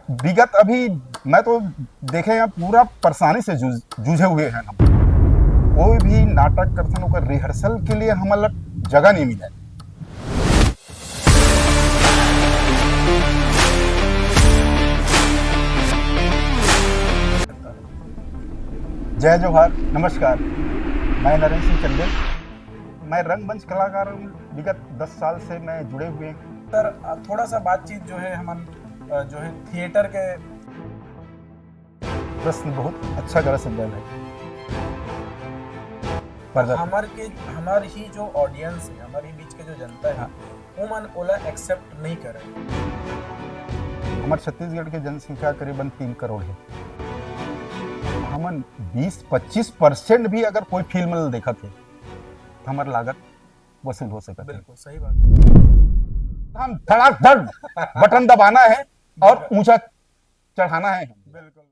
विगत अभी मैं तो देखे यहाँ पूरा परेशानी से जूझे हुए हैं हम। कोई भी नाटक करथन ओकर रिहर्सल के लिए हमारा जगह नहीं मिला। जय जोहार, नमस्कार। मैं नरेंद्र सिंह चंदेल। मैं रंगमंच कलाकार हूँ। विगत 10 साल से मैं जुड़े हुए हैं। सर थोड़ा सा बातचीत जो है हम जो है थिएटर के प्रश्न बहुत अच्छा तरह से है। हमारी ही जो ऑडियंस है, हमारी बीच के जो जनता है, वो मन ओला एक्सेप्ट नहीं करे। हमारे छत्तीसगढ़ की जनसंख्या करीबन 3 करोड़ है। हमन 20-25% भी अगर कोई फिल्म देखा थे तो हमारी लागत वसूल हो सकता है। बिल्कुल सही बात। हम धड़ाधड़ बटन दबाना है और ऊंचा चढ़ाना है। बिल्कुल।